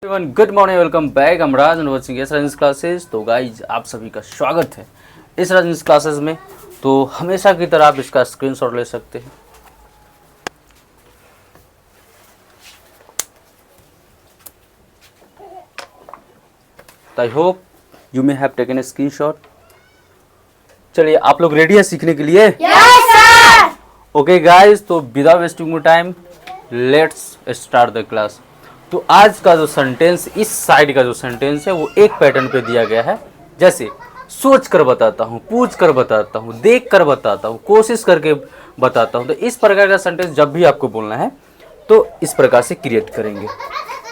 Good morning, welcome back. हम राज watching S राजेंस classes. तो guys आप सभी का स्वागत है इस राजेंस क्लासेस में। तो हमेशा की तरह आप इसका स्क्रीनशॉट ले सकते हैं। I hope you may have taken a screenshot. चलिए, आप लोग रेडी है सीखने के लिए? Yes sir. ओके गाइज, तो without wasting time let's start the class. तो आज का जो सेंटेंस, इस साइड का जो सेंटेंस है वो एक पैटर्न पे दिया गया है। जैसे सोच कर बताता हूँ, पूछ कर बताता हूँ, देख कर बताता हूँ, कोशिश करके बताता हूँ। तो इस प्रकार का सेंटेंस जब भी आपको बोलना है तो इस प्रकार से क्रिएट करेंगे।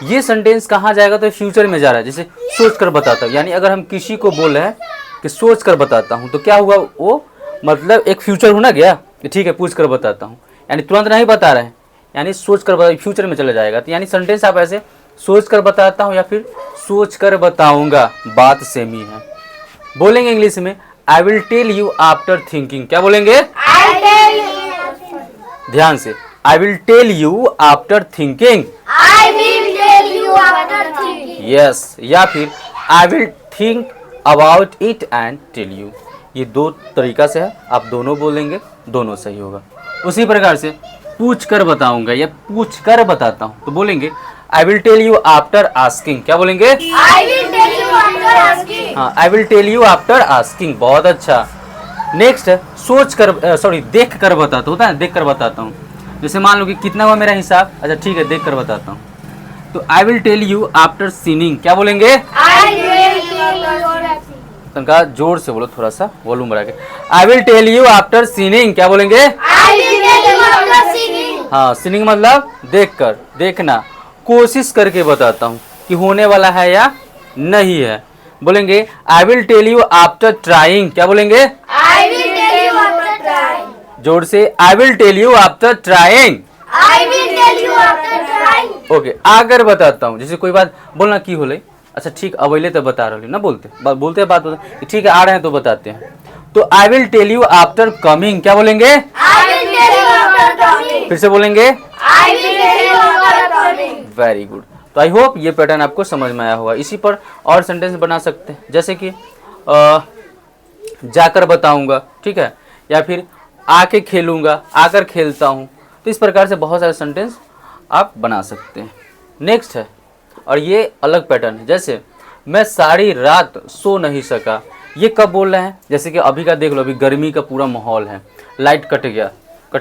ये सेंटेंस कहाँ जाएगा? तो फ्यूचर में जा रहा है। जैसे सोच कर बताता हूँ, यानी अगर हम किसी को बोल रहे हैं कि सोच कर बताता हूँ तो क्या हुआ? वो मतलब एक फ्यूचर होना गया। ठीक है, पूछ कर बताता हूँ यानी तुरंत नहीं बता रहे हैं, यानी सोच कर बता, फ्यूचर में चला जाएगा। तो यानी सेंटेंस आप ऐसे सोच कर बताता हूँ या फिर सोच कर बताऊंगा, बात सेम ही है। बोलेंगे इंग्लिश में I will tell you after thinking. क्या बोलेंगे? ध्यान से, I will tell you after thinking. Yes, या फिर I will think about it and tell you. ये दो तरीका से है, आप दोनों बोलेंगे, दोनों सही होगा। उसी प्रकार से पूछ कर बताऊंगा या पूछ कर बताता हूं तो बोलेंगे I will tell you after asking. क्या बोलेंगे? I will tell you after asking. हाँ, I will tell you after asking. बहुत अच्छा। नेक्स्ट है सोच कर, सॉरी देख कर बताता, होता है देख कर बताता हूँ। जैसे मान लो कि कितना हुआ मेरा हिसाब, अच्छा ठीक है देख कर बताता हूँ। तो I will tell you after seeing. क्या बोलेंगे? I will tell you. तनका जोर से बोलो, थोड़ा सा वॉल्यूम बढ़ा के। I will tell you after seeing. क्या बोलेंगे? I will tell you after singing. हाँ, सीनिंग मतलब देख कर, देखना, कोशिश करके बताता हूँ कि होने वाला है या नहीं है। बोलेंगे I will tell you after trying. क्या बोलेंगे? I will tell you after trying. जोर से, I will tell you after trying. I will tell you after trying. Okay, आकर बताता हूँ। जैसे कोई बात बोलना की होले, अच्छा ठीक अवैले तो बता रहे ना, बोलते बात ठीक है, आ रहे हैं तो बताते हैं। तो I will tell you after coming. क्या बोलेंगे? I will tell you after coming. फिर से बोलेंगे I will tell you after coming. Very good. तो आई होप ये पैटर्न आपको समझ में आया होगा। इसी पर और सेंटेंस बना सकते हैं, जैसे कि जाकर बताऊंगा, ठीक है, या फिर आके खेलूंगा, आकर खेलता हूँ। तो इस प्रकार से बहुत सारे सेंटेंस आप बना सकते हैं। नेक्स्ट है, और ये अलग पैटर्न है। जैसे मैं सारी रात सो नहीं सका। ये कब बोल रहे हैं? जैसे कि अभी का देख लो, अभी गर्मी का पूरा माहौल है, लाइट कट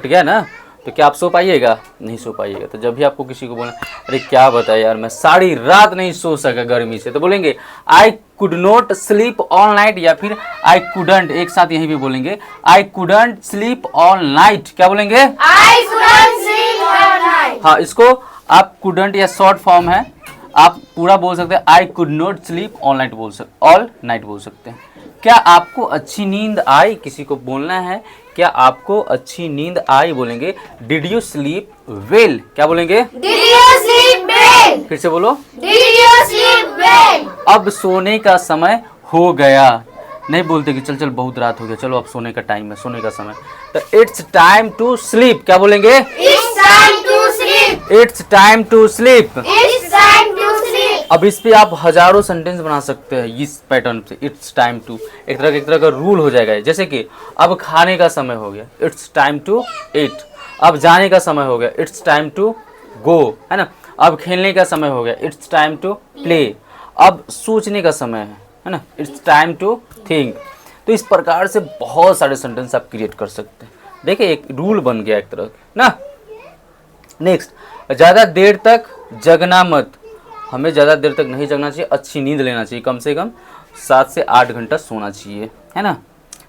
गया ना, तो क्या आप सो पाइएगा? नहीं सो पाइएगा। तो जब भी आपको किसी को बोलना, अरे क्या बताए यार मैं सारी रात नहीं सो सका गर्मी से, तो बोलेंगे I could not sleep all night, या फिर आई कुडंट, एक साथ यहीं भी बोलेंगे I couldn't sleep all night. क्या बोलेंगे? I couldn't sleep all night. हाँ, इसको आप कुडंट या शॉर्ट फॉर्म है, आप पूरा बोल सकते हैं I could not sleep all night all night बोल सकते हैं। क्या आपको अच्छी नींद आई? किसी को बोलना है क्या आपको अच्छी नींद आई, बोलेंगे डिड यू स्लीप वेल। क्या बोलेंगे? Did you sleep well? फिर से बोलो, Did you sleep well? अब सोने का समय हो गया। नहीं बोलते कि चल चल बहुत रात हो गया, चलो अब सोने का टाइम है, सोने का समय। तो इट्स टाइम टू स्लीप। क्या बोलेंगे? It's time to sleep. It's time to sleep. It's time to sleep. अब इस पे आप हजारों सेंटेंस बना सकते हैं इस पैटर्न से। इट्स टाइम टू एक तरह का रूल हो जाएगा। जैसे कि अब खाने का समय हो गया, इट्स टाइम टू ईट। अब जाने का समय हो गया, इट्स टाइम टू गो, है ना। अब खेलने का समय हो गया, इट्स टाइम टू प्ले। अब सोचने का समय है ना, इट्स टाइम टू थिंक। तो इस प्रकार से बहुत सारे सेंटेंस आप क्रिएट कर सकते हैं। देखिए एक रूल बन गया एक तरह का ना। नेक्स्ट, ज़्यादा देर तक जगना मत। हमें ज़्यादा देर तक नहीं जगना चाहिए, अच्छी नींद लेना चाहिए, कम से कम 7 से 8 घंटा सोना चाहिए, है ना।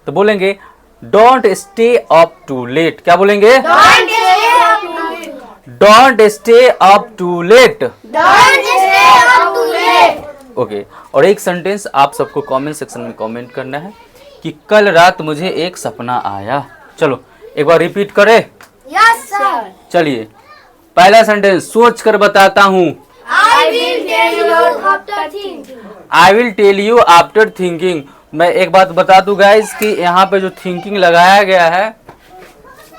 तो बोलेंगे don't stay up too late. क्या बोलेंगे? Don't stay up too late. Don't stay up too late. Don't stay up too late. Okay, और एक सेंटेंस आप सबको कमेंट सेक्शन में कमेंट करना है कि कल रात मुझे एक सपना आया। चलो एक बार रिपीट करें। Yes, sir. चलिए, पहला सेंटेंस सोच कर बताता हूँ। I will tell you after thinking. I will tell you after thinking. मैं एक बात बता दूं गाइस कि यहाँ पे जो थिंकिंग लगाया गया है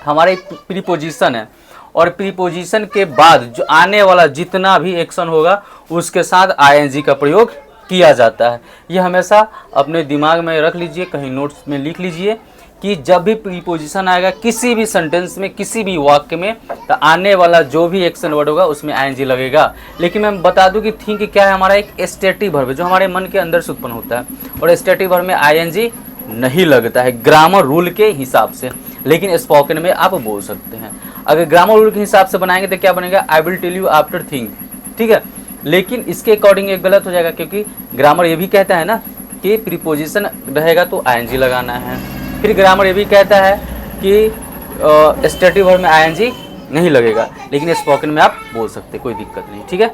हमारे प्रीपोजिशन है, और प्रीपोजिशन के बाद जो आने वाला जितना भी एक्शन होगा उसके साथ आईएनजी का प्रयोग किया जाता है। ये हमेशा अपने दिमाग में रख लीजिए, कहीं नोट्स में लिख लीजिए कि जब भी प्रीपोजिशन आएगा किसी भी सेंटेंस में, किसी भी वाक्य में, तो आने वाला जो भी एक्शन वर्ड होगा उसमें आईएनजी लगेगा। लेकिन मैं बता दूं कि थिंक क्या है, हमारा एक स्टेटिव वर्ब है जो हमारे मन के अंदर से उत्पन्न होता है, और स्टेटिव वर्ब में आईएनजी नहीं लगता है ग्रामर रूल के हिसाब से। लेकिन स्पोकन में आप बोल सकते हैं। अगर ग्रामर रूल के हिसाब से बनाएंगे तो क्या बनेगा, I will tell you after think, ठीक है। लेकिन इसके अकॉर्डिंग एक गलत हो जाएगा, क्योंकि ग्रामर ये भी कहता है ना कि प्रीपोजिशन रहेगा तो आईएनजी लगाना है। फिर ग्रामर ये भी कहता है कि स्टेटिव वर्ब में आईएनजी नहीं लगेगा, लेकिन स्पोकन में आप बोल सकते, कोई दिक्कत नहीं, ठीक है।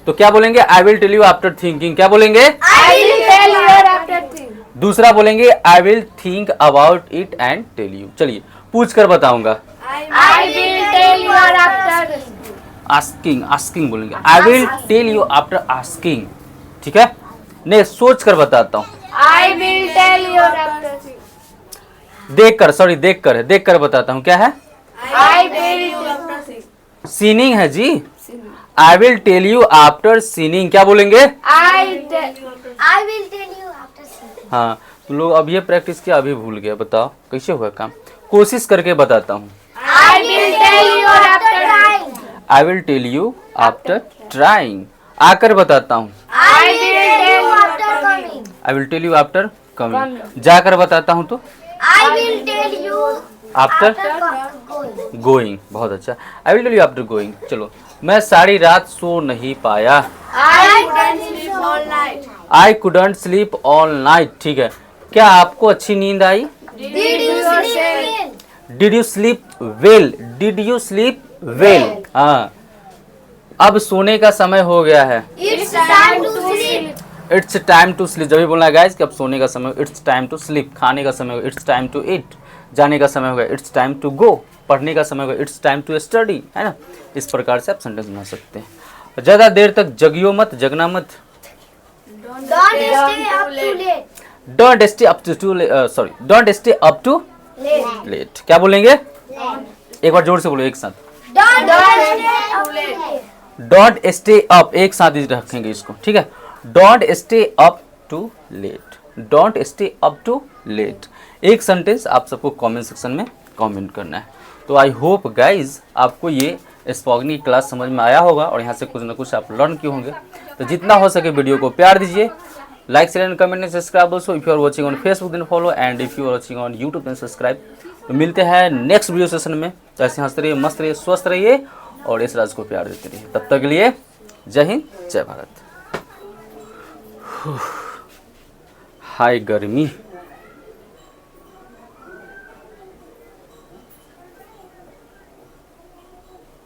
तो क्या बोलेंगे, I will tell you after thinking. क्या बोलेंगे, I will tell you after think. दूसरा बोलेंगे I will think about it and tell you. चलिए पूछ कर बताऊंगा, I will tell you after think. Asking, asking बोलेंगे, I will tell you after asking, ठीक है। नहीं, सोच कर बताता हूँ, I will tell you after think. देख कर बताता हूँ। क्या है, I will tell you after think. Seeing है जी। I will tell you after seeing. क्या बोलेंगे, I will tell you after think. हाँ। तो लोग अब ये प्रैक्टिस किया, अभी भूल गया, बताओ कैसे हुआ काम। कोशिश करके बताता हूँ, I will tell you after trying. I will tell you after trying. आकर बताता हूँ, I will tell you after coming. I will tell you after coming. जाकर बताता हूँ तो I will tell you after going. Going. बहुत अच्छा, I will tell you after going. चलो, मैं सारी रात सो नहीं पाया, I couldn't sleep all night. I couldn't sleep all night, ठीक है। क्या आपको अच्छी नींद आई, Did you sleep well? Did you sleep well, did you sleep well. हाँ, अब सोने का समय हो गया है, It's time to sleep. It's time to sleep. जब भी बोलना है गाइस कि अब सोने का समय, इट्स टाइम टू स्लीप। खाने का समय होगा, इट्स टाइम टू ईट। जाने का समय होगा, इट्स टाइम टू गो। पढ़ने का समय होगा, इट्स टाइम टू स्टडी, है ना। इस प्रकार से आप सेंटेंस बना सकते हैं। ज़्यादा देर तक जगियो मत, जगना मत। Don't stay up too late. Don't stay up too don't stay up too Late. Late. क्या बोलेंगे, एक बार जोर से बोलो एक साथ, Don't stay up too late. Don't stay up, एक साथ ही रखेंगे इसको, ठीक है। Don't stay up too late, don't stay up too late. एक सेंटेंस आप सबको कमेंट सेक्शन में कमेंट करना है। तो आई होप गाइज आपको ये स्पोकन की क्लास समझ में आया होगा और यहाँ से कुछ ना कुछ आप लर्न किए होंगे। तो जितना हो सके वीडियो को प्यार दीजिए, like share and comment and subscribe also. If you are watching on Facebook then follow, and if you are watching on YouTube then subscribe. तो मिलते हैं नेक्स्ट वीडियो सेशन में। तो ऐसे हंसते रहिए, मस्त रहिए, स्वस्थ रहिए और इस राज को प्यार देते रहिए। तब तक के लिए जय हिंद, जय भारत। हाय गर्मी।